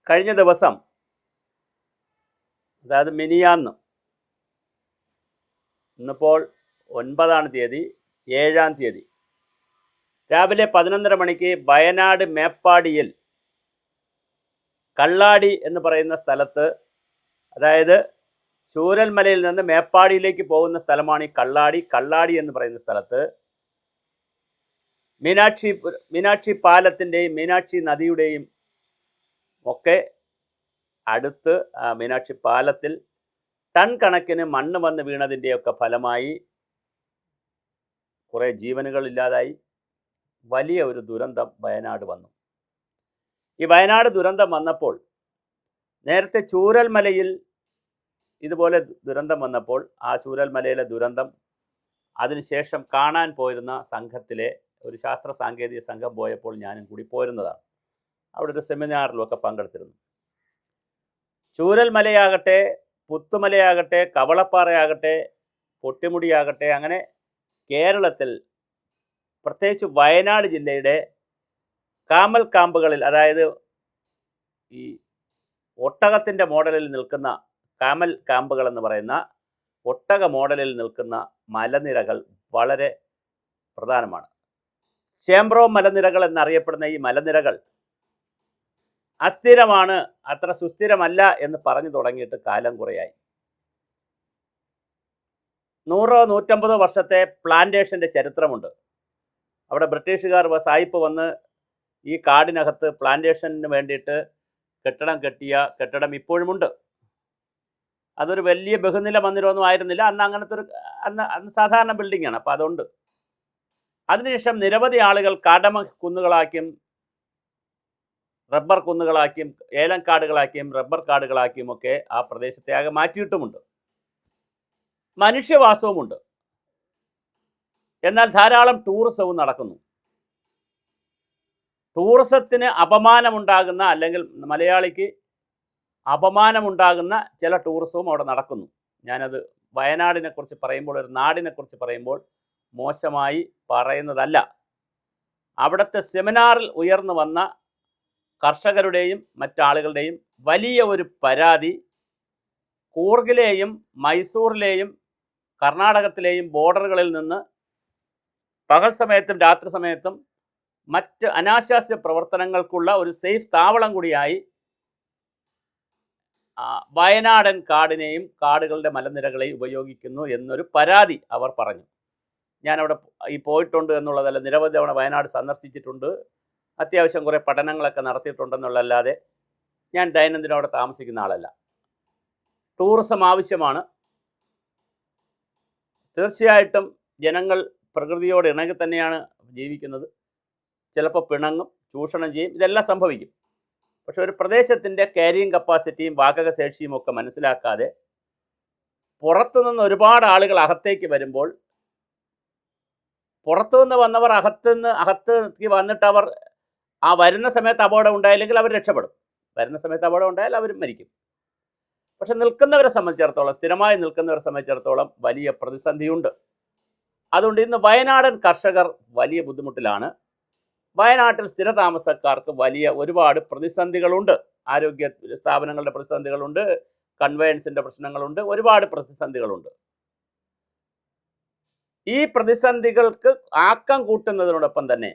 കഴിഞ്ഞ ദിവസം, അതായത് മിനിയാന്ന്, ഇന്നിപ്പോൾ 9-ാം തീയതി, 7-ാം തീയതി രാവിലെ 11:30 മണിക്ക് വയനാട് മേപ്പാടിയിൽ കള്ളാടി എന്ന് പറയുന്ന സ്ഥലത്ത്, അതായത് ചൂരൽമലയിൽ നിന്ന് മേപ്പാടിയിലേക്ക് പോകുന്ന സ്ഥലമാണ് ഈ കള്ളാടി എന്ന് പറയുന്ന സ്ഥലത്ത് മീനാക്ഷി പാലത്തിൻ്റെയും മീനാക്ഷി നദിയുടെയും ഒക്കെ അടുത്ത് മീനാക്ഷി പാലത്തിൽ ടൺ കണക്കിന് മണ്ണ് വന്ന് വീണതിൻ്റെയൊക്കെ ഫലമായി കുറേ ജീവനുകൾ ഇല്ലാതായി. വലിയ ഒരു ദുരന്തം വയനാട് വന്നു. ഈ വയനാട് ദുരന്തം വന്നപ്പോൾ, നേരത്തെ ചൂരൽമലയിൽ ഇതുപോലെ ദുരന്തം വന്നപ്പോൾ ആ ചൂരൽമലയിലെ ദുരന്തം അതിനുശേഷം കാണാൻ പോയിരുന്ന സംഘത്തിലെ ഒരു ശാസ്ത്ര സാങ്കേതിക സംഘം പോയപ്പോൾ ഞാനും കൂടി പോരുന്നതാണ്. അവിടെ ഒരു സെമിനാറിലൊക്കെ പങ്കെടുത്തിരുന്നു. ചൂരൽമലയാകട്ടെ, പുത്തുമലയാകട്ടെ, കവളപ്പാറയാകട്ടെ, പൊട്ടിമുടിയാകട്ടെ, അങ്ങനെ കേരളത്തിൽ പ്രത്യേകിച്ച് വയനാട് ജില്ലയുടെ കാമൽ കാമ്പുകളിൽ, അതായത് ഈ ഒട്ടകത്തിൻ്റെ മോഡലിൽ നിൽക്കുന്ന കാമൽ കാമ്പുകൾ എന്ന് പറയുന്ന ഒട്ടക മോഡലിൽ നിൽക്കുന്ന മലനിരകൾ വളരെ പ്രധാനമാണ്. ചേംബ്രോ മലനിരകൾ എന്നറിയപ്പെടുന്ന ഈ മലനിരകൾ അസ്ഥിരമാണ്, അത്ര സുസ്ഥിരമല്ല എന്ന് പറഞ്ഞു തുടങ്ങിയിട്ട് കാലം കുറയായി. 100-150 വർഷത്തെ പ്ലാന്റേഷൻ്റെ ചരിത്രമുണ്ട്. അവിടെ ബ്രിട്ടീഷുകാർ സായിപ്പ് വന്ന് ഈ കാടിനകത്ത് പ്ലാന്റേഷന് വേണ്ടിയിട്ട് കെട്ടിടം കെട്ടിയ കെട്ടിടം ഇപ്പോഴുമുണ്ട്. അതൊരു വലിയ ബഹുനില മന്ദിരമൊന്നും ആയിരുന്നില്ല അന്ന്. അങ്ങനത്തെ ഒരു അന്ന് സാധാരണ ബിൽഡിങ്ങാണ്. അപ്പോൾ അതുണ്ട്. അതിനുശേഷം നിരവധി ആളുകൾ കാടമ കുന്നുകളാക്കിയും റബ്ബർ കുന്നുകളാക്കിയും ഏലം കാടുകളാക്കിയും റബ്ബർ കാടുകളാക്കിയും ഒക്കെ ആ പ്രദേശത്തെ ആകെ മാറ്റിയിട്ടുമുണ്ട്. മനുഷ്യവാസവുമുണ്ട്. എന്നാൽ ധാരാളം ടൂറിസവും നടക്കുന്നു. ടൂറിസത്തിന് അപമാനമുണ്ടാകുന്ന, അല്ലെങ്കിൽ മലയാളിക്ക് അപമാനമുണ്ടാകുന്ന ചില ടൂറിസവും അവിടെ നടക്കുന്നു. ഞാനത് വയനാടിനെ കുറിച്ച് പറയുമ്പോൾ, ഒരു നാടിനെ കുറിച്ച് പറയുമ്പോൾ മോശമായി പറയുന്നതല്ല. അവിടുത്തെ സെമിനാറിൽ ഉയർന്നു വന്ന കർഷകരുടെയും മറ്റാളുകളുടെയും വലിയ ഒരു പരാതി, കൂർഗിലെയും മൈസൂറിലെയും കർണാടകത്തിലെയും ബോർഡറുകളിൽ നിന്ന് പകൽ സമയത്തും രാത്രി സമയത്തും മറ്റ് അനാശാസ്യ പ്രവർത്തനങ്ങൾക്കുള്ള ഒരു സേഫ് താവളം കൂടിയായി വയനാടൻ കാടിനെയും കാടുകളുടെ മലനിരകളെയും ഉപയോഗിക്കുന്നു എന്നൊരു പരാതി അവർ പറഞ്ഞു. ഞാനവിടെ പോയിട്ടുണ്ട് എന്നുള്ളതല്ല, നിരവധി തവണ വയനാട് സന്ദർശിച്ചിട്ടുണ്ട്, അത്യാവശ്യം കുറേ പഠനങ്ങളൊക്കെ നടത്തിയിട്ടുണ്ടെന്നുള്ളതല്ലാതെ ഞാൻ ദൈനംദിനം അവിടെ താമസിക്കുന്ന ആളല്ല. ടൂറിസം ആവശ്യമാണ്. തീർച്ചയായിട്ടും ജനങ്ങൾ പ്രകൃതിയോട് ഇണങ്ങി തന്നെയാണ് ജീവിക്കുന്നത്. ചിലപ്പോൾ പിണങ്ങും, ചൂഷണം ചെയ്യും, ഇതെല്ലാം സംഭവിക്കും. പക്ഷെ ഒരു പ്രദേശത്തിൻ്റെ ക്യാരിയിങ് കപ്പാസിറ്റിയും വാഹക ശേഷിയും ഒക്കെ മനസ്സിലാക്കാതെ പുറത്തുനിന്ന് ഒരുപാട് ആളുകൾ അകത്തേക്ക് വരുമ്പോൾ, പുറത്തുനിന്ന് വന്നവർ അകത്തേക്ക് വന്നിട്ട് അവർ ആ വരുന്ന സമയത്ത് അപകടം ഉണ്ടായില്ലെങ്കിൽ അവർ രക്ഷപ്പെടും. വരുന്ന സമയത്ത് അപകടം ഉണ്ടായാൽ അവർ മരിക്കും. പക്ഷെ നിൽക്കുന്നവരെ സംബന്ധിച്ചിടത്തോളം, സ്ഥിരമായി നിൽക്കുന്നവരെ സംബന്ധിച്ചിടത്തോളം വലിയ പ്രതിസന്ധിയുണ്ട്. അതുകൊണ്ട് ഇന്ന് വയനാടൻ കർഷകർ വലിയ ബുദ്ധിമുട്ടിലാണ്. വയനാട്ടിൽ സ്ഥിരതാമസക്കാർക്ക് ഒരുപാട് പ്രതിസന്ധികളുണ്ട്. ആരോഗ്യ സ്ഥാപനങ്ങളുടെ പ്രതിസന്ധികളുണ്ട്, കൺവെയൻസിൻ്റെ പ്രശ്നങ്ങളുണ്ട്, ഒരുപാട് പ്രതിസന്ധികളുണ്ട്. ഈ പ്രതിസന്ധികൾക്ക് ആക്കം കൂട്ടുന്നതിനോടൊപ്പം തന്നെ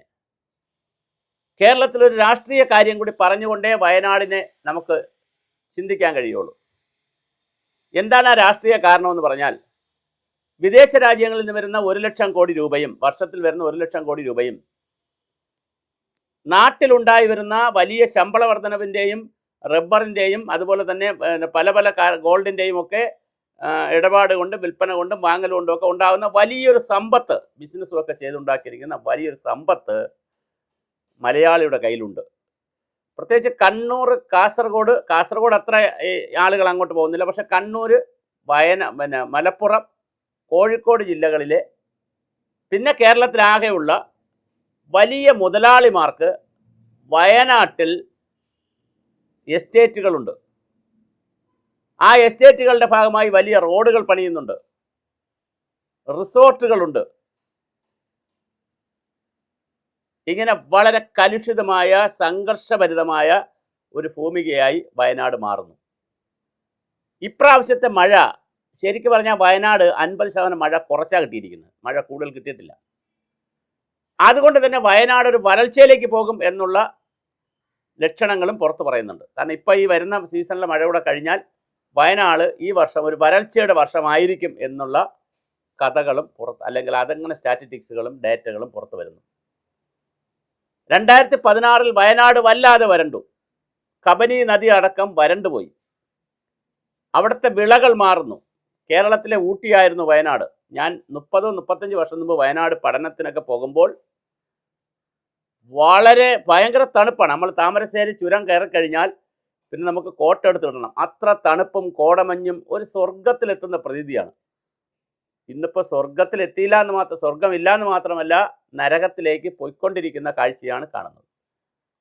കേരളത്തിലൊരു രാഷ്ട്രീയ കാര്യം കൂടി പറഞ്ഞുകൊണ്ടേ വയനാടിനെ നമുക്ക് ചിന്തിക്കാൻ കഴിയുള്ളൂ. എന്താണ് ആ രാഷ്ട്രീയ കാരണമെന്ന് പറഞ്ഞാൽ, വിദേശ രാജ്യങ്ങളിൽ നിന്ന് വരുന്ന 1 ലക്ഷം കോടി രൂപയും, വർഷത്തിൽ വരുന്ന 1 ലക്ഷം കോടി രൂപയും, നാട്ടിലുണ്ടായി വരുന്ന വലിയ ശമ്പള വർധനവിൻ്റെയും റബ്ബറിൻ്റെയും അതുപോലെ തന്നെ പല ഗോൾഡിൻ്റെയും ഒക്കെ ഇടപാട് കൊണ്ട്, വിൽപ്പന കൊണ്ടും വാങ്ങൽ കൊണ്ടും ഒക്കെ ഉണ്ടാകുന്ന വലിയൊരു സമ്പത്ത്, ബിസിനസ്സുമൊക്കെ ചെയ്തുണ്ടാക്കിയിരിക്കുന്ന വലിയൊരു സമ്പത്ത് മലയാളിയുടെ കയ്യിലുണ്ട്. പ്രത്യേകിച്ച് കണ്ണൂർ, കാസർഗോഡ് അത്ര ആളുകൾ അങ്ങോട്ട് പോകുന്നില്ല. പക്ഷെ കണ്ണൂർ, മലപ്പുറം, കോഴിക്കോട് ജില്ലകളിലെ, പിന്നെ കേരളത്തിലാകെയുള്ള വലിയ മുതലാളിമാർക്ക് വയനാട്ടിൽ എസ്റ്റേറ്റുകളുണ്ട്. ആ എസ്റ്റേറ്റുകളുടെ ഭാഗമായി വലിയ റോഡുകൾ പണിയുന്നുണ്ട്, റിസോർട്ടുകളുണ്ട്. ഇങ്ങനെ വളരെ കലുഷിതമായ, സംഘർഷഭരിതമായ ഒരു ഭൂമികയായി വയനാട് മാറുന്നു. ഇപ്രാവശ്യത്തെ മഴ ശരിക്കും പറഞ്ഞാൽ വയനാട് 50% മഴ കുറച്ചാണ് കിട്ടിയിരിക്കുന്നത്, മഴ കൂടുതൽ കിട്ടിയിട്ടില്ല. അതുകൊണ്ട് തന്നെ വയനാട് ഒരു വരൾച്ചയിലേക്ക് പോകും എന്നുള്ള ലക്ഷണങ്ങളും പുറത്ത് പറയുന്നുണ്ട്. കാരണം ഇപ്പോൾ ഈ വരുന്ന സീസണിലെ മഴ കൂടെ കഴിഞ്ഞാൽ വയനാട് ഈ വർഷം ഒരു വരൾച്ചയുടെ വർഷമായിരിക്കും എന്നുള്ള കഥകളും പുറത്ത്, അല്ലെങ്കിൽ അതങ്ങനെ സ്റ്റാറ്റിസ്റ്റിക്സുകളും ഡേറ്റകളും പുറത്ത് വരുന്നു. 2016 വയനാട് വല്ലാതെ വരണ്ടു. കബനി നദി അടക്കം വരണ്ടുപോയി. അവിടുത്തെ വിളകൾ മാറുന്നു. കേരളത്തിലെ ഊട്ടിയായിരുന്നു വയനാട്. ഞാൻ 30-35 വർഷം മുമ്പ് വയനാട് പഠനത്തിനൊക്കെ പോകുമ്പോൾ വളരെ ഭയങ്കര തണുപ്പാണ്. നമ്മൾ താമരശ്ശേരി ചുരം കയറിക്കഴിഞ്ഞാൽ പിന്നെ നമുക്ക് കോട്ടെടുത്ത് ഇടണം. അത്ര തണുപ്പും കോടമഞ്ഞും ഒരു സ്വർഗത്തിലെത്തുന്ന പ്രതീതിയാണ്. ഇന്നിപ്പോൾ സ്വർഗത്തിലെത്തിയില്ല എന്ന് മാത്രം, സ്വർഗമില്ല എന്ന് മാത്രമല്ല, നരകത്തിലേക്ക് പോയിക്കൊണ്ടിരിക്കുന്ന കാഴ്ചയാണ് കാണുന്നത്.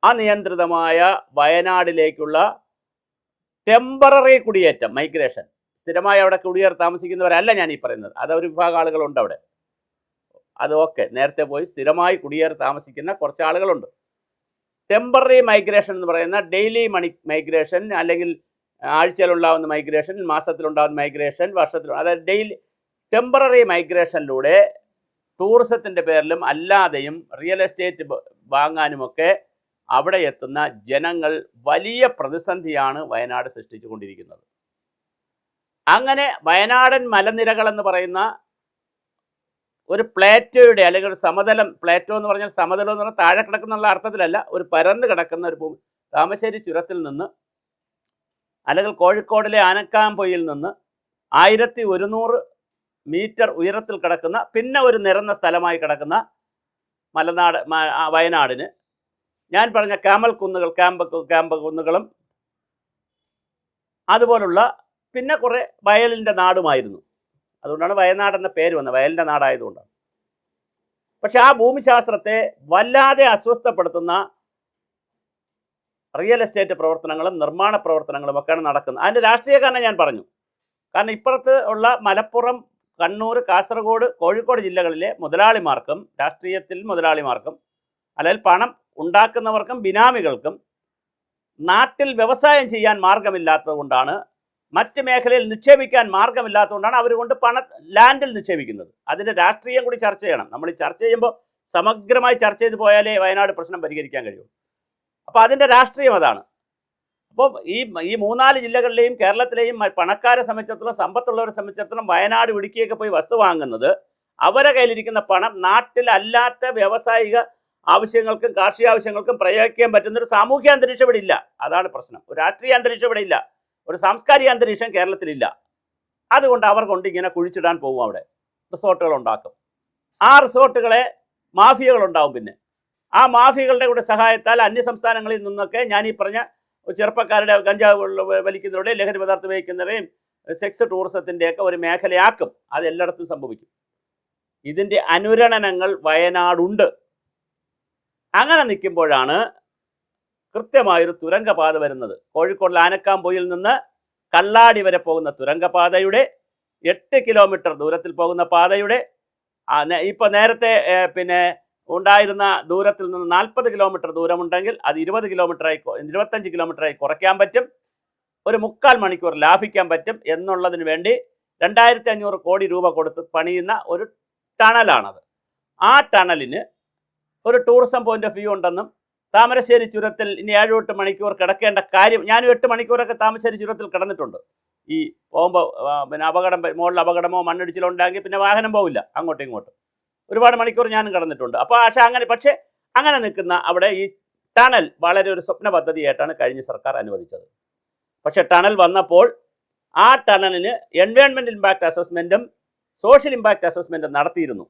അനിയന്ത്രിതമായ വയനാടിലേക്കുള്ള ടെമ്പററി കുടിയേറ്റം, മൈഗ്രേഷൻ, സ്ഥിരമായി അവിടെ കുടിയേറി താമസിക്കുന്നവരല്ല ഞാൻ ഈ പറയുന്നത്. അതൊരു വിഭാഗം ആളുകളുണ്ട് അവിടെ, അത് ഓക്കെ, നേരത്തെ പോയി സ്ഥിരമായി കുടിയേറി താമസിക്കുന്ന കുറച്ച് ആളുകളുണ്ട്. ടെമ്പററി മൈഗ്രേഷൻ എന്ന് പറയുന്ന ഡെയിലി മൈഗ്രേഷൻ, അല്ലെങ്കിൽ ആഴ്ചയിലുണ്ടാകുന്ന മൈഗ്രേഷൻ, മാസത്തിലുണ്ടാകുന്ന മൈഗ്രേഷൻ, വർഷത്തിൽ, അതായത് ഡെയിലി ടെമ്പററി മൈഗ്രേഷനിലൂടെ ടൂറിസത്തിൻ്റെ പേരിലും അല്ലാതെയും റിയൽ എസ്റ്റേറ്റ് വാങ്ങാനുമൊക്കെ അവിടെ എത്തുന്ന ജനങ്ങൾ വലിയ പ്രതിസന്ധിയാണ് വയനാട് സൃഷ്ടിച്ചുകൊണ്ടിരിക്കുന്നത്. അങ്ങനെ വയനാടൻ മലനിരകൾ എന്ന് പറയുന്ന ഒരു പ്ലേറ്റോയുടെ, അല്ലെങ്കിൽ ഒരു സമതലം, പ്ലേറ്റോ എന്ന് പറഞ്ഞാൽ സമതലം എന്ന് പറഞ്ഞാൽ താഴെ കിടക്കുന്നുള്ള അർത്ഥത്തിലല്ല, ഒരു പരന്ന് കിടക്കുന്ന ഒരു ഭൂമി. താമരശ്ശേരി ചുരത്തിൽ നിന്ന്, അല്ലെങ്കിൽ കോഴിക്കോടിലെ ആനക്കാംപൊയിൽ നിന്ന് 1100 മീറ്റർ ഉയരത്തിൽ കിടക്കുന്ന, പിന്നെ ഒരു നിരന്ന സ്ഥലമായി കിടക്കുന്ന മലനാട് വയനാടിന് ഞാൻ പറഞ്ഞ ക്യാമൽ കുന്നുകൾ, ക്യാമ്പ് കുന്നുകളും അതുപോലുള്ള പിന്നെ കുറേ വയലിൻ്റെ നാടുമായിരുന്നു. അതുകൊണ്ടാണ് വയനാട് എന്ന പേര് വന്നത്, വയലിൻ്റെ നാടായതുകൊണ്ടാണ്. പക്ഷെ ആ ഭൂമിശാസ്ത്രത്തെ വല്ലാതെ അസ്വസ്ഥപ്പെടുത്തുന്ന റിയൽ എസ്റ്റേറ്റ് പ്രവർത്തനങ്ങളും നിർമ്മാണ പ്രവർത്തനങ്ങളും ഒക്കെയാണ് നടക്കുന്നത്. അതിൻ്റെ രാഷ്ട്രീയ കാരണം ഞാൻ പറഞ്ഞു. കാരണം ഇപ്പുറത്ത് ഉള്ള മലപ്പുറം, കണ്ണൂർ, കാസർഗോഡ്, കോഴിക്കോട് ജില്ലകളിലെ മുതലാളിമാർക്കും, രാഷ്ട്രീയത്തിൽ മുതലാളിമാർക്കും, അല്ലെങ്കിൽ പണം ഉണ്ടാക്കുന്നവർക്കും ബിനാമികൾക്കും നാട്ടിൽ വ്യവസായം ചെയ്യാൻ മാർഗമില്ലാത്തത് കൊണ്ടാണ്, മറ്റ് മേഖലയിൽ നിക്ഷേപിക്കാൻ മാർഗമില്ലാത്തതുകൊണ്ടാണ് അവർ കൊണ്ട് ലാൻഡിൽ നിക്ഷേപിക്കുന്നത്. അതിൻ്റെ രാഷ്ട്രീയം കൂടി ചർച്ച ചെയ്യണം. നമ്മൾ ചർച്ച ചെയ്യുമ്പോൾ സമഗ്രമായി ചർച്ച ചെയ്ത് പോയാലേ വയനാട് പ്രശ്നം പരിഹരിക്കാൻ കഴിയുള്ളൂ. അപ്പോൾ അതിൻ്റെ രാഷ്ട്രീയം അതാണ്. അപ്പോൾ ഈ 3-4 ജില്ലകളിലെയും കേരളത്തിലെയും പണക്കാരെ സംബന്ധിച്ചിടത്തോളം, സമ്പത്തുള്ളവരെ സംബന്ധിച്ചിടത്തോളം വയനാട്, ഇടുക്കിയൊക്കെ പോയി വസ്തു വാങ്ങുന്നത് അവരെ കയ്യിലിരിക്കുന്ന പണം നാട്ടിലല്ലാത്ത വ്യാവസായിക ആവശ്യങ്ങൾക്കും കാർഷിക ആവശ്യങ്ങൾക്കും പ്രയോഗിക്കാൻ പറ്റുന്നൊരു സാമൂഹ്യ അന്തരീക്ഷം ഇവിടെ ഇല്ല. അതാണ് പ്രശ്നം. ഒരു രാഷ്ട്രീയ അന്തരീക്ഷം ഇവിടെ ഇല്ല, ഒരു സാംസ്കാരിക അന്തരീക്ഷം കേരളത്തിലില്ല. അതുകൊണ്ട് അവർ കൊണ്ട് ഇങ്ങനെ കുഴിച്ചിടാൻ പോകും. അവിടെ റിസോർട്ടുകൾ ഉണ്ടാക്കും. ആ റിസോർട്ടുകളെ മാഫിയകളുണ്ടാവും. പിന്നെ ആ മാഫിയകളുടെ കൂടെ സഹായത്താൽ അന്യസംസ്ഥാനങ്ങളിൽ നിന്നൊക്കെ ഞാൻ ഈ പറഞ്ഞ ചെറുപ്പക്കാരുടെ ഗഞ്ചാവ് വലിക്കുന്നവരുടെയും ലഹരി പദാർത്ഥം ഉപയോഗിക്കുന്നവരെയും സെക്സ് ടൂറിസത്തിൻ്റെയൊക്കെ ഒരു മേഖലയാക്കും. അത് എല്ലായിടത്തും സംഭവിക്കും. ഇതിൻ്റെ അനുരണനങ്ങൾ വയനാടുണ്ട്. അങ്ങനെ നിൽക്കുമ്പോഴാണ് കൃത്യമായൊരു തുരങ്കപാത വരുന്നത്. കോഴിക്കോട് ആനക്കാംപൊയിൽ നിന്ന് കള്ളാടി വരെ പോകുന്ന തുരങ്കപാതയുടെ 8 കിലോമീറ്റർ ദൂരത്തിൽ പോകുന്ന പാതയുടെ ഇപ്പോൾ നേരത്തെ പിന്നെ ഉണ്ടായിരുന്ന ദൂരത്തിൽ നിന്ന് 40 കിലോമീറ്റർ ദൂരമുണ്ടെങ്കിൽ അത് 25 കിലോമീറ്ററായി കുറയ്ക്കാൻ പറ്റും. ഒരു 3/4 മണിക്കൂർ ലാഭിക്കാൻ പറ്റും എന്നുള്ളതിന് വേണ്ടി 2500 കോടി രൂപ കൊടുത്ത് പണിയുന്ന ഒരു ടണലാണത്. ആ ടണലിന് ഒരു ടൂറിസം പോയിന്റ് ഓഫ് വ്യൂ ഉണ്ടെന്നും, താമരശ്ശേരി ചുരത്തിൽ ഇനി 7-8 മണിക്കൂർ കിടക്കേണ്ട കാര്യം, ഞാനും 8 മണിക്കൂറൊക്കെ താമരശ്ശേരി ചുരത്തിൽ കിടന്നിട്ടുണ്ട്. ഈ പോകുമ്പോൾ പിന്നെ മുകളിൽ അപകടമോ മണ്ണിടിച്ചിലോ ഉണ്ടായെങ്കിൽ പിന്നെ വാഹനം പോവില്ല അങ്ങോട്ടും ഇങ്ങോട്ടും. ഒരുപാട് മണിക്കൂർ ഞാനും കടന്നിട്ടുണ്ട്. അപ്പോൾ പക്ഷേ അങ്ങനെ നിൽക്കുന്ന അവിടെ ഈ ടണൽ വളരെ ഒരു സ്വപ്ന പദ്ധതിയായിട്ടാണ് കഴിഞ്ഞ സർക്കാർ അനുവദിച്ചത്. പക്ഷേ ടണൽ വന്നപ്പോൾ ആ ടണലിന് എൻവയോൺമെൻറ്റൽ ഇമ്പാക്റ്റ് അസസ്മെൻറ്റും സോഷ്യൽ ഇമ്പാക്റ്റ് അസസ്മെൻറ്റും നടത്തിയിരുന്നു.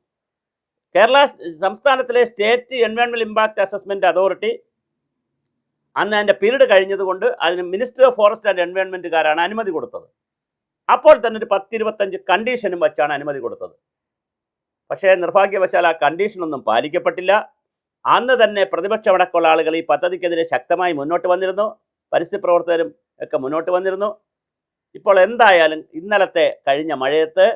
കേരള സംസ്ഥാനത്തിലെ state environmental impact assessment authority അന്ന് അതിൻ്റെ പീരീഡ് കഴിഞ്ഞതുകൊണ്ട് അതിന് മിനിസ്റ്റർ ഓഫ് ഫോറസ്റ്റ് ആൻഡ് എൻവയോൺമെൻറ്റുകാരാണ് അനുമതി കൊടുത്തത്. അപ്പോൾ തന്നെ ഒരു 10-25 കണ്ടീഷനും വച്ചാണ് അനുമതി കൊടുത്തത്. പക്ഷേ നിർഭാഗ്യവശാൽ ആ കണ്ടീഷനൊന്നും പാലിക്കപ്പെട്ടില്ല. അന്ന് തന്നെ പ്രതിപക്ഷമടക്കമുള്ള ആളുകൾ ഈ പദ്ധതിക്കെതിരെ ശക്തമായി മുന്നോട്ട് വന്നിരുന്നു. പരിസ്ഥിതി പ്രവർത്തകരും ഒക്കെ മുന്നോട്ട് വന്നിരുന്നു. ഇപ്പോൾ എന്തായാലും ഇന്നലത്തെ കഴിഞ്ഞ മഴയത്ത്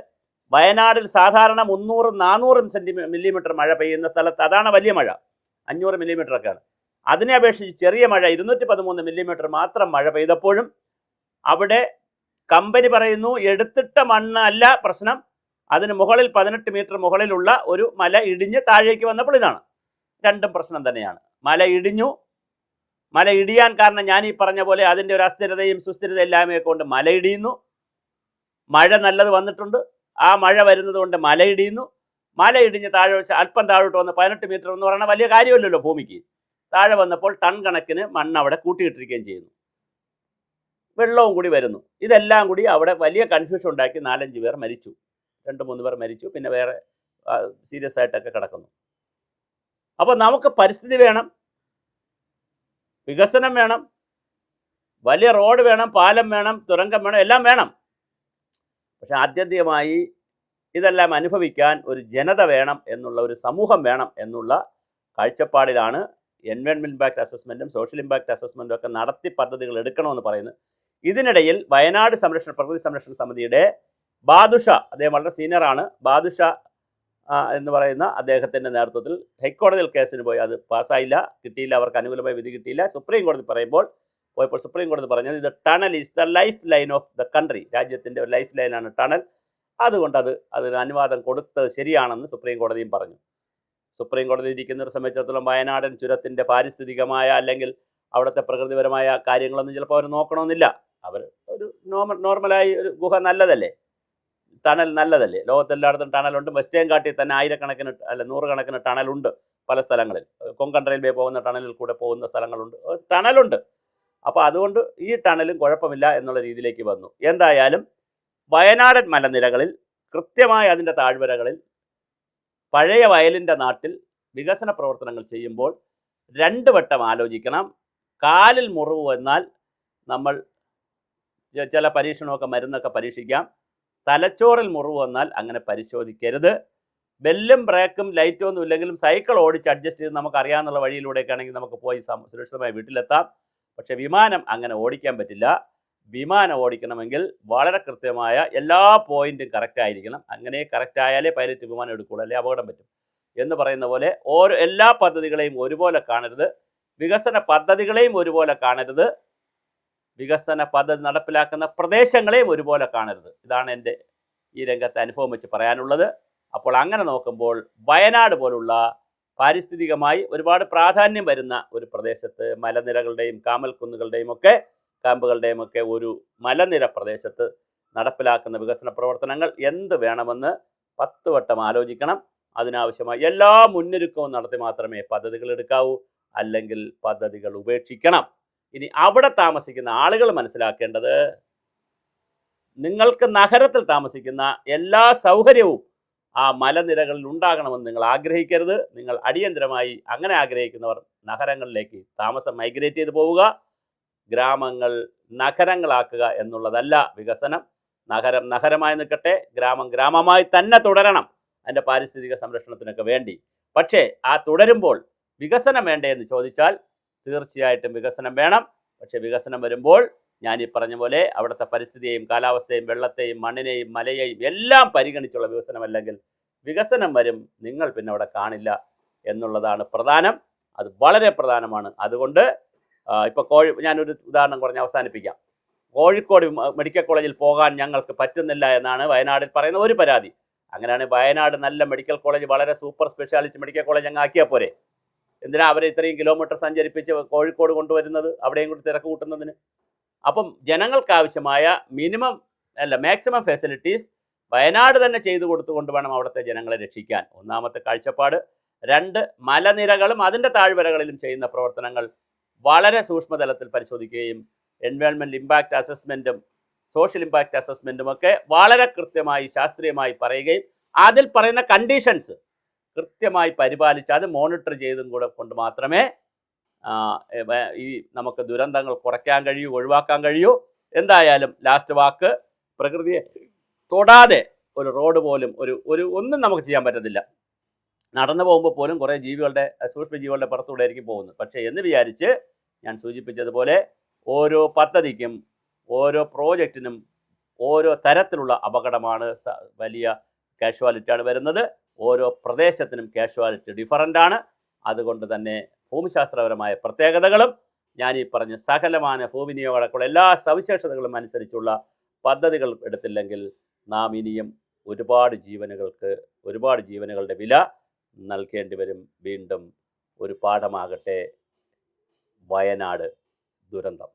വയനാടിൽ സാധാരണ 300-400 മില്ലിമീറ്റർ മഴ പെയ്യുന്ന സ്ഥലത്ത് അതാണ് വലിയ മഴ, 500 മില്ലിമീറ്ററൊക്കെയാണ്. അതിനെ അപേക്ഷിച്ച് ചെറിയ മഴ 213 മില്ലിമീറ്റർ മാത്രം മഴ പെയ്തപ്പോഴും അവിടെ കമ്പനി പറയുന്നു എടുത്തിട്ട മണ്ണ് അല്ല പ്രശ്നം, അതിന് മുകളിൽ 18 മീറ്റർ മുകളിലുള്ള ഒരു മല ഇടിഞ്ഞ് താഴേക്ക് വന്നപ്പോൾ ഇതാണ്. രണ്ടും പ്രശ്നം തന്നെയാണ്. മല ഇടിഞ്ഞു. മല ഇടിയാൻ കാരണം ഞാൻ ഈ പറഞ്ഞ പോലെ അതിൻ്റെ ഒരു അസ്ഥിരതയും സുസ്ഥിരതയും എല്ലാമൊക്കെ കൊണ്ട് മല ഇടിയുന്നു. മഴ നല്ലത് വന്നിട്ടുണ്ട്, ആ മഴ വരുന്നത് കൊണ്ട് മല ഇടിയുന്നു. മല ഇടിഞ്ഞ് താഴെ അല്പം താഴോട്ട് വന്ന് 18 മീറ്റർ എന്ന് പറയുന്നത് വലിയ കാര്യമല്ലല്ലോ ഭൂമിക്ക്. താഴെ വന്നപ്പോൾ ടൺ കണക്കിന് മണ്ണ് അവിടെ കൂട്ടിയിട്ടിരിക്കുകയും ചെയ്യുന്നു. വെള്ളവും കൂടി വരുന്നു. ഇതെല്ലാം കൂടി അവിടെ വലിയ കൺഫ്യൂഷൻ ഉണ്ടാക്കി 4-5 പേർ മരിച്ചു, 2-3 പേർ മരിച്ചു, പിന്നെ വേറെ സീരിയസ് ആയിട്ടൊക്കെ കിടക്കുന്നു. അപ്പോൾ നമുക്ക് പരിസ്ഥിതി വേണം, വികസനം വേണം, വലിയ റോഡ് വേണം, പാലം വേണം, തുരങ്കം വേണം, എല്ലാം വേണം. പക്ഷെ ആത്യന്തികമായി ഇതെല്ലാം അനുഭവിക്കാൻ ഒരു ജനത വേണം എന്നുള്ള ഒരു സമൂഹം വേണം എന്നുള്ള കാഴ്ചപ്പാടിലാണ് എൻവയോൺമെൻറ്റ് ഇമ്പാക്റ്റ് അസസ്മെൻറ്റും സോഷ്യൽ ഇമ്പാക്റ്റ് അസസ്മെൻറ്റും ഒക്കെ നടത്തി പദ്ധതികൾ എടുക്കണമെന്ന് പറയുന്നത്. ഇതിനിടയിൽ വയനാട് പ്രകൃതി സംരക്ഷണ സമിതിയുടെ ബാദുഷ, അദ്ദേഹം വളരെ സീനിയറാണ്, ബാദുഷ എന്ന് പറയുന്ന അദ്ദേഹത്തിൻ്റെ നേതൃത്വത്തിൽ ഹൈക്കോടതിയിൽ കേസിന് പോയി. അത് പാസ്സായില്ല, കിട്ടിയില്ല, അവർക്ക് അനുകൂലമായ വിധി കിട്ടിയില്ല. സുപ്രീം കോടതി പോയപ്പോൾ സുപ്രീം കോടതി പറഞ്ഞത് ഇത് tunnel is the life line of the country, രാജ്യത്തിൻ്റെ ഒരു ലൈഫ് ലൈനാണ് ടണൽ, അതുകൊണ്ട് അതിന് അനുവാദം കൊടുത്തത് ശരിയാണെന്ന് സുപ്രീം കോടതിയും പറഞ്ഞു. സുപ്രീം കോടതി ഇരിക്കുന്നവരെ സംബന്ധിച്ചിടത്തോളം വയനാടൻ ചുരത്തിൻ്റെ പാരിസ്ഥിതികമായ അല്ലെങ്കിൽ അവിടുത്തെ പ്രകൃതിപരമായ കാര്യങ്ങളൊന്നും ചിലപ്പോൾ അവർ നോക്കണമെന്നില്ല. അവർ ഒരു നോർമലായി ഒരു ഗുഹ നല്ലതല്ലേ, ടണൽ നല്ലതല്ലേ. ലോകത്തെല്ലായിടത്തും ടണലുണ്ട്. വെസ്റ്റേൺ കാട്ടിൽ തന്നെ 1000-കണക്കിന് അല്ല 100-കണക്കിന് ടണലുണ്ട് പല സ്ഥലങ്ങളിൽ. കൊങ്കൺ റെയിൽവേ പോകുന്ന ടണലിൽ കൂടെ പോകുന്ന സ്ഥലങ്ങളുണ്ട്, ടണലുണ്ട്. അപ്പോൾ അതുകൊണ്ട് ഈ ടണലും കുഴപ്പമില്ല എന്നുള്ള രീതിയിലേക്ക് വന്നു. എന്തായാലും വയനാടൻ മലനിരകളിൽ കൃത്യമായി അതിൻ്റെ താഴ്വരകളിൽ പഴയ വയലിൻ്റെ നാട്ടിൽ വികസന പ്രവർത്തനങ്ങൾ ചെയ്യുമ്പോൾ 2 വട്ടം ആലോചിക്കണം. കാലിൽ മുറിവ് വന്നാൽ നമ്മൾ ചില പരീക്ഷണമൊക്കെ മരുന്നൊക്കെ പരീക്ഷിക്കാം. തലച്ചോറിൽ മുറിവ് വന്നാൽ അങ്ങനെ പരിശോധിക്കരുത്. ബെല്ലും ബ്രേക്കും ലൈറ്റും ഒന്നും ഇല്ലെങ്കിലും സൈക്കിൾ ഓടിച്ച് അഡ്ജസ്റ്റ് ചെയ്ത് നമുക്കറിയാവുന്ന വഴിയിലൂടെയൊക്കെ ആണെങ്കിൽ നമുക്ക് പോയി സുരക്ഷിതമായി വീട്ടിലെത്താം. പക്ഷേ വിമാനം അങ്ങനെ ഓടിക്കാൻ പറ്റില്ല. വിമാനം ഓടിക്കണമെങ്കിൽ വളരെ കൃത്യമായ എല്ലാ പോയിന്റും കറക്റ്റ് ആയിരിക്കണം. അങ്ങനെ കറക്റ്റ് ആയാലേ പൈലറ്റ് വിമാനം എടുക്കുകയുള്ളൂ, അല്ലെങ്കിൽ അപകടം പറ്റും എന്ന് പറയുന്ന പോലെ എല്ലാ പദ്ധതികളെയും ഒരുപോലെ കാണരുത്, വികസന പദ്ധതികളെയും ഒരുപോലെ കാണരുത്, വികസന പദ്ധതി നടപ്പിലാക്കുന്ന പ്രദേശങ്ങളെയും ഒരുപോലെ കാണരുത്. ഇതാണ് എൻ്റെ ഈ രംഗത്തെ അനുഭവം വെച്ച് പറയാനുള്ളത്. അപ്പോൾ അങ്ങനെ നോക്കുമ്പോൾ വയനാട് പോലുള്ള പാരിസ്ഥിതികമായി ഒരുപാട് പ്രാധാന്യം വരുന്ന ഒരു പ്രദേശത്ത് മലനിരകളുടെയും കാമൽക്കുന്നുകളുടെയും ഒക്കെ ക്യാമ്പുകളുടെയും ഒക്കെ ഒരു മലനിര പ്രദേശത്ത് നടപ്പിലാക്കുന്ന വികസന പ്രവർത്തനങ്ങൾ എന്ത് വേണമെന്ന് 10 വട്ടം ആലോചിക്കണം. അതിനാവശ്യമായ എല്ലാ മുന്നൊരുക്കവും നടത്തി മാത്രമേ പദ്ധതികൾ എടുക്കാവൂ, അല്ലെങ്കിൽ പദ്ധതികൾ ഉപേക്ഷിക്കണം. ഇനി അവിടെ താമസിക്കുന്ന ആളുകൾ മനസ്സിലാക്കേണ്ടത്, നിങ്ങൾക്ക് നഗരത്തിൽ താമസിക്കുന്ന എല്ലാ സൗകര്യവും ആ മലനിരകളിൽ ഉണ്ടാകണമെന്ന് നിങ്ങൾ ആഗ്രഹിക്കരുത്. നിങ്ങൾ അടിയന്തരമായി അങ്ങനെ ആഗ്രഹിക്കുന്നവർ നഗരങ്ങളിലേക്ക് താമസം മൈഗ്രേറ്റ് ചെയ്ത് പോവുക. ഗ്രാമങ്ങൾ നഗരങ്ങളാക്കുക എന്നുള്ളതല്ല വികസനം. നഗരം നഗരമായി നിൽക്കട്ടെ, ഗ്രാമം ഗ്രാമമായി തന്നെ തുടരണം അതിൻ്റെ പാരിസ്ഥിതിക സംരക്ഷണത്തിനൊക്കെ വേണ്ടി. പക്ഷേ ആ തുടരുമ്പോൾ വികസനം വേണ്ടേ എന്ന് ചോദിച്ചാൽ തീർച്ചയായിട്ടും വികസനം വേണം. പക്ഷേ വികസനം വരുമ്പോൾ ഞാൻ ഈ പറഞ്ഞ പോലെ അവിടുത്തെ പരിസ്ഥിതിയെയും കാലാവസ്ഥയെയും വെള്ളത്തെയും മണ്ണിനെയും മലയെയും എല്ലാം പരിഗണിച്ചുള്ള വികസനമല്ലെങ്കിൽ വികസനം വരും, നിങ്ങൾ പിന്നെ അവിടെ കാണില്ല എന്നുള്ളതാണ് പ്രധാനം. അത് വളരെ പ്രധാനമാണ്. അതുകൊണ്ട് ഇപ്പോൾ ഞാനൊരു ഉദാഹരണം പറഞ്ഞ് അവസാനിപ്പിക്കാം. കോഴിക്കോട് മെഡിക്കൽ കോളേജിൽ പോകാൻ ഞങ്ങൾക്ക് പറ്റുന്നില്ല എന്നാണ് വയനാടിൽ പറയുന്ന ഒരു പരാതി. അങ്ങനെയാണ് വയനാട് നല്ല മെഡിക്കൽ കോളേജ്, വളരെ സൂപ്പർ സ്പെഷ്യാലിറ്റി മെഡിക്കൽ കോളേജ് അങ്ങ് ആക്കിയാൽ പോരെ? എന്തിനാ അവരെ ഇത്രയും കിലോമീറ്റർ സഞ്ചരിപ്പിച്ച് കോഴിക്കോട് കൊണ്ടുവരുന്നത്, അവിടെയും കൂടി തിരക്ക് കൂട്ടുന്നതിന്? അപ്പം ജനങ്ങൾക്ക് ആവശ്യമായ മാക്സിമം ഫെസിലിറ്റീസ് വയനാട് തന്നെ ചെയ്തു കൊടുത്തുകൊണ്ട് വേണം അവിടുത്തെ ജനങ്ങളെ രക്ഷിക്കാൻ. ഒന്നാമത്തെ കാഴ്ചപ്പാട്. 2, മലനിരകളും അതിൻ്റെ താഴ്വരകളിലും ചെയ്യുന്ന പ്രവർത്തനങ്ങൾ വളരെ സൂക്ഷ്മതലത്തിൽ പരിശോധിക്കുകയും എൻവയോൺമെൻറ്റ് ഇമ്പാക്റ്റ് അസസ്മെൻറ്റും സോഷ്യൽ ഇമ്പാക്റ്റ് അസസ്മെൻറ്റും ഒക്കെ വളരെ കൃത്യമായി ശാസ്ത്രീയമായി പറയുകയും അതിൽ പറയുന്ന കണ്ടീഷൻസ് കൃത്യമായി പരിപാലിച്ച് അത് മോണിറ്റർ ചെയ്തും കൂടെ കൊണ്ട് മാത്രമേ ഈ നമുക്ക് ദുരന്തങ്ങൾ കുറയ്ക്കാൻ കഴിയൂ, ഒഴിവാക്കാൻ കഴിയൂ. എന്തായാലും ലാസ്റ്റ് വാക്ക്, പ്രകൃതിയെ തൊടാതെ ഒരു റോഡ് പോലും ഒന്നും നമുക്ക് ചെയ്യാൻ പറ്റത്തില്ല. നടന്നു പോകുമ്പോൾ പോലും കുറേ സൂക്ഷ്മജീവികളുടെ പുറത്തൂടെ ആയിരിക്കും പോകുന്നത്. പക്ഷേ എന്ന് വിചാരിച്ച് ഞാൻ സൂചിപ്പിച്ചതുപോലെ ഓരോ പദ്ധതിക്കും ഓരോ പ്രോജക്റ്റിനും ഓരോ തരത്തിലുള്ള അപകടമാണ്, വലിയ കാഷ്വാലിറ്റിയാണ് വരുന്നത്. ഓരോ പ്രദേശത്തിനും കാഷ്വാലിറ്റി ഡിഫറൻ്റ് ആണ്. അതുകൊണ്ട് തന്നെ ഭൂമിശാസ്ത്രപരമായ പ്രത്യേകതകളും ഞാൻ ഈ പറഞ്ഞ സകലമാന ഭൂവിനിയോഗം അടക്കമുള്ള എല്ലാ സവിശേഷതകളും അനുസരിച്ചുള്ള പദ്ധതികൾ എടുത്തില്ലെങ്കിൽ നാം ഇനിയും ഒരുപാട് ജീവനുകളുടെ വില നൽകേണ്ടി വരും. വീണ്ടും ഒരു പാഠമാകട്ടെ വയനാട് ദുരന്തം.